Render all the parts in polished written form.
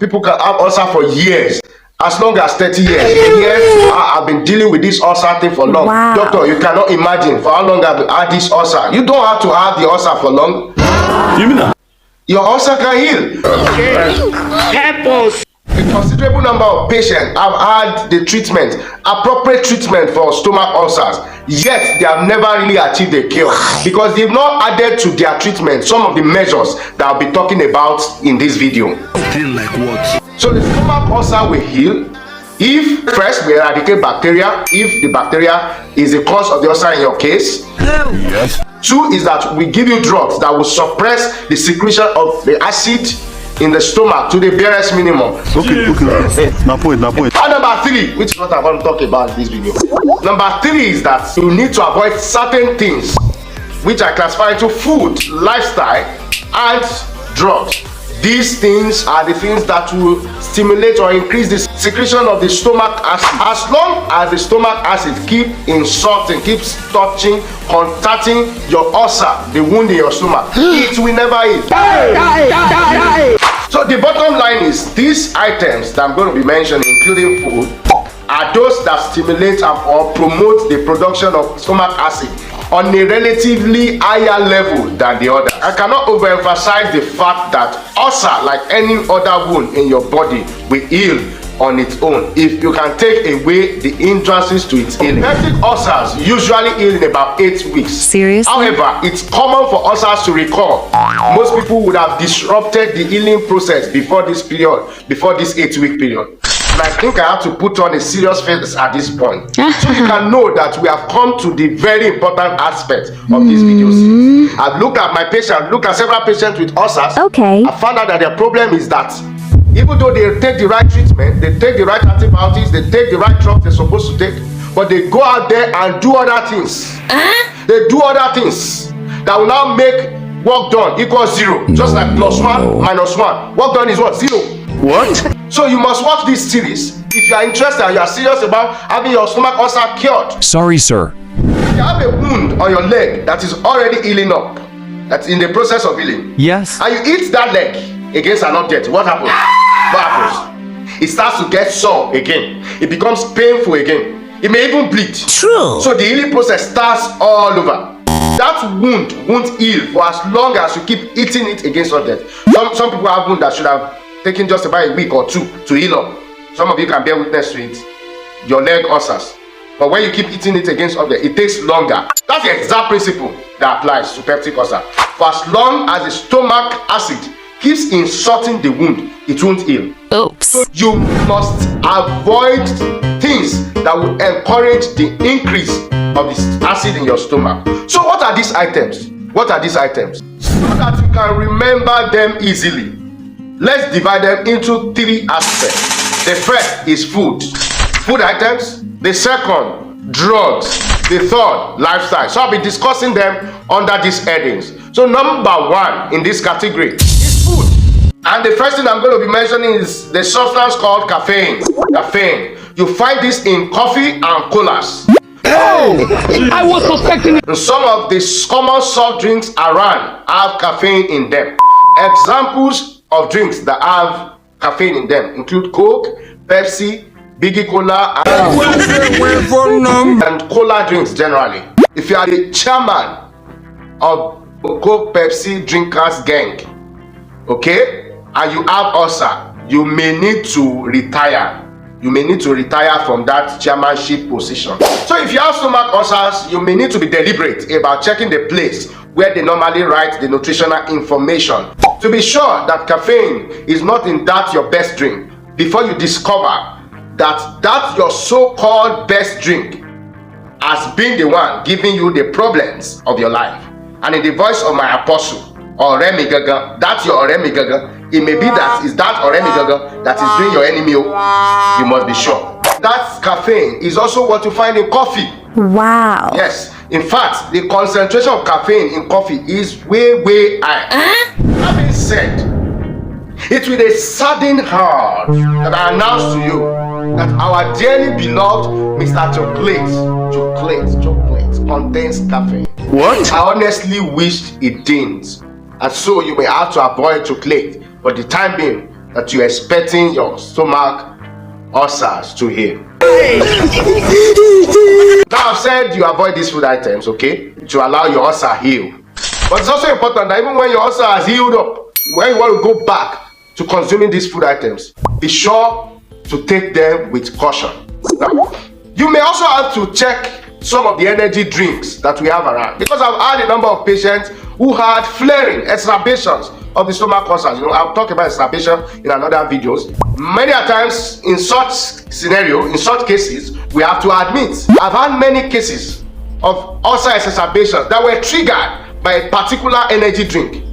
People can have ulcer for years, as long as 30 years. Yes, I've been dealing with this ulcer thing for long. Wow. Doctor, you cannot imagine for how long I've had this ulcer. You don't have to have the ulcer for long. You mean that? Your ulcer can heal. Help us. A considerable number of patients have had the treatment, appropriate treatment for stomach ulcers, yet they have never really achieved a cure because they've not added to their treatment some of the measures that I'll be talking about in this video. Like what? So the stomach ulcer will heal if first we eradicate bacteria, if the bacteria is the cause of the ulcer in your case. Yes. 2 is that we give you drugs that will suppress the secretion of the acid in the stomach to the barest minimum. Okay. Now point. And number 3, which is what I want to talk about in this video. Number 3 is that you need to avoid certain things which I classify into food, lifestyle, and drugs. These things are the things that will stimulate or increase the secretion of the stomach acid. As long as the stomach acid keeps insulting, keeps touching, contacting your ulcer, the wound in your stomach, it will never heal. So the bottom line is these items that I'm going to be mentioning, including food, are those that stimulate or promote the production of stomach acid on a relatively higher level than the other. I cannot overemphasize the fact that ulcer, like any other wound in your body, will heal on its own if you can take away the hindrances to its healing. Peptic ulcers usually heal in about 8 weeks. Seriously? However, it's common for ulcers to recur. Most people would have disrupted the healing process before this period, before this 8-week period. And I think I have to put on a serious face at this point. So you can know that we have come to the very important aspect of this video series. I've looked at my patient, looked at several patients with ulcers. Okay. I found out that their problem is that even though they take the right treatment, they take the right antibiotics, they take the right drugs they're supposed to take, but they go out there and do other things. They do other things that will now make work done equals 0. Just like +1 minus 1. Work done is what? 0. What? So you must watch this series if you are interested and you are serious about having your stomach ulcer cured. Sorry, sir. If you have a wound on your leg that is already healing up, that's in the process of healing, Yes. and you hit that leg against an object, what happens? What happens? It starts to get sore again. It becomes painful again. It may even bleed. True. So the healing process starts all over. That wound won't heal for as long as you keep hitting it against objects. Some people have wounds that should have taken just about a week or 2 to heal up. Some of you can bear witness to it. Your leg ulcers. But when you keep hitting it against objects, it takes longer. That's the exact principle that applies to peptic ulcer. For as long as the stomach acid keeps insulting the wound, it won't heal. Oops. So you must avoid things that will encourage the increase of the acid in your stomach. So what are these items? What are these items? So that you can remember them easily, let's divide them into 3 aspects. The first is food items. The second, drugs. The third, lifestyle. So I'll be discussing them under these headings. So number 1 in this category is food. And the first thing I'm going to be mentioning is the substance called caffeine. Caffeine. You find this in coffee and colas. Oh, I was suspecting it. Some of the common soft drinks around have caffeine in them. Examples of drinks that have caffeine in them include Coke, Pepsi, Biggie Cola, and cola drinks generally. If you are the chairman of Coke Pepsi drinkers gang, okay, and you have ulcer, you may need to retire. You may need to retire from that chairmanship position. So if you have stomach ulcers, you may need to be deliberate about checking the place where they normally write the nutritional information to be sure that caffeine is not in that your best drink before you discover that your so-called best drink has been the one giving you the problems of your life. And in the voice of my apostle, Oremi Gaga, that's your Oremi Gaga. It may be that is that Oremi Gaga that is doing your enemy. You must be sure. That caffeine is also what you find in coffee. Wow. Yes. In fact, the concentration of caffeine in coffee is way high. That being said, it's with a saddened heart that I announce to you that our dearly beloved Mr. Chocolate contains caffeine. What? I honestly wished it didn't, and so you may have to avoid chocolate for the time being that you're expecting your stomach ulcers to heal. Now I've said you avoid these food items, okay, to allow your ulcer heal. But it's also important that even when your ulcer has healed up, when you want to go back to consuming these food items, be sure to take them with caution. Now, you may also have to check some of the energy drinks that we have around, because I've had a number of patients who had flaring exacerbations of the stomach ulcers. You know, I'll talk about exacerbation in another videos. Many a times in such scenario, in such cases, we have to admit, I've had many cases of ulcer exacerbations that were triggered by a particular energy drink,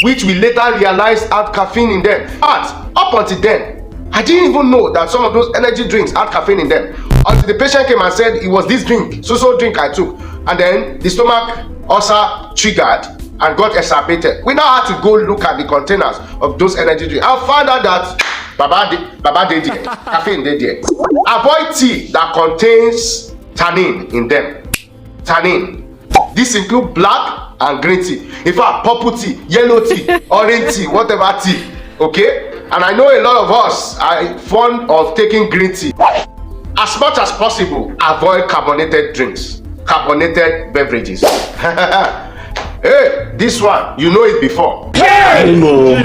which we later realized had caffeine in them. But up until then, I didn't even know that some of those energy drinks had caffeine in them until the patient came and said it was this drink, so drink I took, and then the stomach ulcer triggered and got exacerbated. We now had to go look at the containers of those energy drinks. I found out that Baba did there, caffeine did there. Avoid tea that contains tannin in them. Tannin. This includes black and green tea. In fact, purple tea, yellow tea, orange tea, whatever tea. Okay? And I know a lot of us are fond of taking green tea. As much as possible, avoid carbonated drinks, carbonated beverages. Hey, this one, you know it before. I don't know.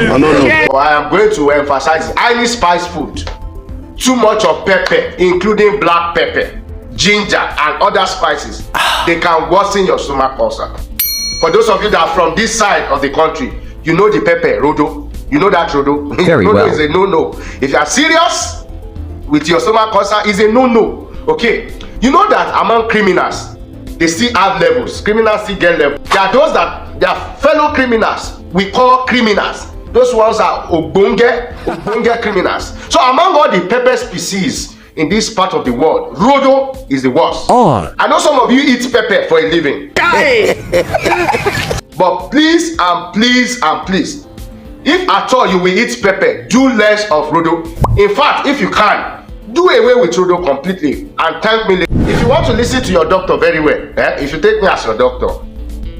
I am going to emphasize highly spiced food. Too much of pepper, including black pepper, ginger, and other spices. They can worsen your stomach ulcer. For those of you that are from this side of the country, you know the pepper, rodo. You know that, rodo? Very rodo well. is a no-no. If you are serious with your stomach ulcer, it's a no-no. Okay? You know that among criminals, they still have levels. Criminals still get levels. There are those that they are fellow criminals. We call criminals. Those ones are obonge criminals. So among all the pepper species in this part of the world, rodo is the worst. I know some of you eat pepper for a living. But please and please and please, if at all you will eat pepper, do less of rodo. In fact, if you can, do away with rodo completely and thank me later. If you want to listen to your doctor very well, if you take me as your doctor,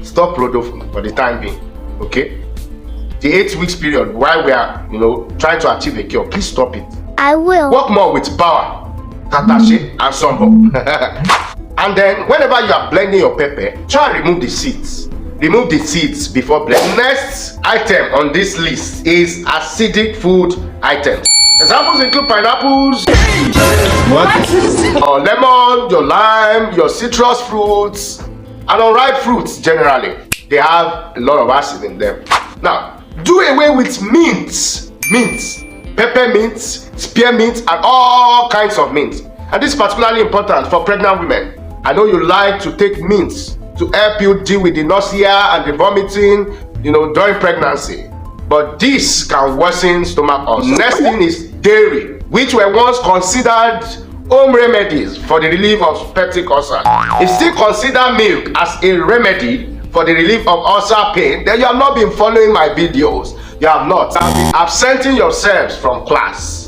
stop rodo for the time being, okay? The 8 weeks period while we are, trying to achieve a cure, please stop it. I will. Work more with power, tatashi, and sombo. And then, whenever you are blending your pepper, try and remove the seeds. Remove the seeds before blending. Next item on this list is acidic food items. Examples include pineapples, your lemon, your lime, your citrus fruits, and unripe fruits generally. They have a lot of acid in them. Now, do away with mints, peppermint, spearmint, and all kinds of mints. And this is particularly important for pregnant women. I know you like to take mints to help you deal with the nausea and the vomiting, during pregnancy. But this can worsen stomach ulcers. Next thing is dairy, which were once considered home remedies for the relief of peptic ulcer. If still consider milk as a remedy for the relief of ulcer pain, then you have not been following my videos. You have not. You have been absenting yourselves from class.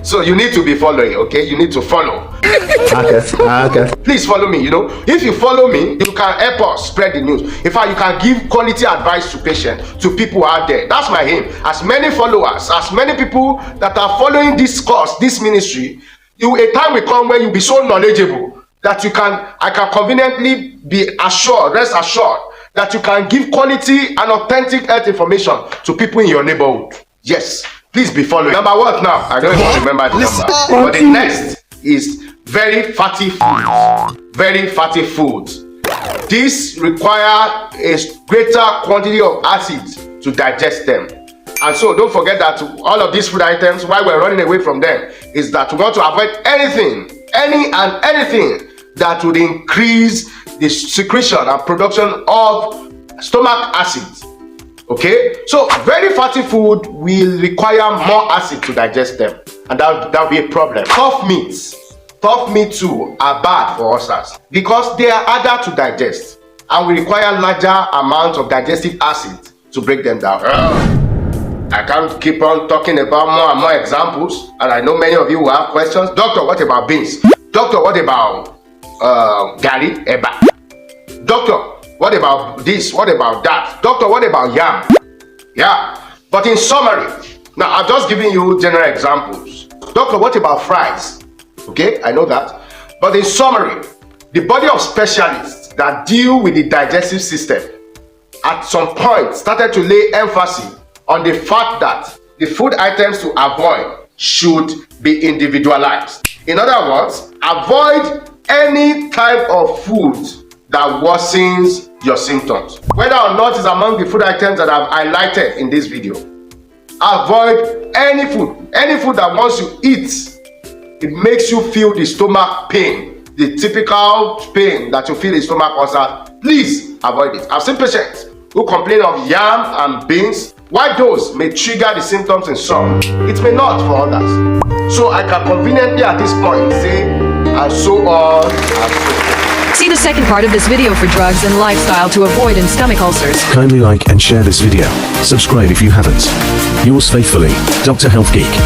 So you need to be following, okay? You need to follow. Okay. Please follow me, If you follow me, you can help us spread the news. In fact, you can give quality advice to patients, to people out there. That's my aim. As many followers, as many people that are following this course, this ministry, a time will come where you'll be so knowledgeable that I can conveniently be assured, rest assured, that you can give quality and authentic health information to people in your neighborhood. Yes, please be following. Number what now? I don't even remember the number. But the next is very fatty foods. Very fatty foods. This requires a greater quantity of acid to digest them. And so don't forget that all of these food items, while we're running away from them, is that we want to avoid anything that would increase the secretion and production of stomach acid. Okay, so very fatty food will require more acid to digest them, and that will be a problem. Tough meats too are bad for ulcers because they are harder to digest and will require larger amounts of digestive acid to break them down. I can't keep on talking about more and more examples, and I know many of you will have questions. Doctor, what about beans? Doctor, what about gari, eba? Doctor, what about this? What about that? Doctor, what about yam? Yeah, but in summary, Now, I've just given you general examples. Doctor, what about fries? Okay, I know that. But in summary, the body of specialists that deal with the digestive system at some point started to lay emphasis on the fact that the food items to avoid should be individualized. In other words, avoid any type of food that worsens your symptoms. Whether or not it's among the food items that I've highlighted in this video. Avoid any food that once you eat, it makes you feel the stomach pain, the typical pain that you feel in stomach ulcer. Please avoid it. I've seen patients who complain of yam and beans. While those may trigger the symptoms in some, it may not for others. So I can conveniently at this point say, and so on and so on. See the second part of this video for drugs and lifestyle to avoid in stomach ulcers. Kindly like and share this video. Subscribe if you haven't. Yours faithfully, Dr. Health Geek.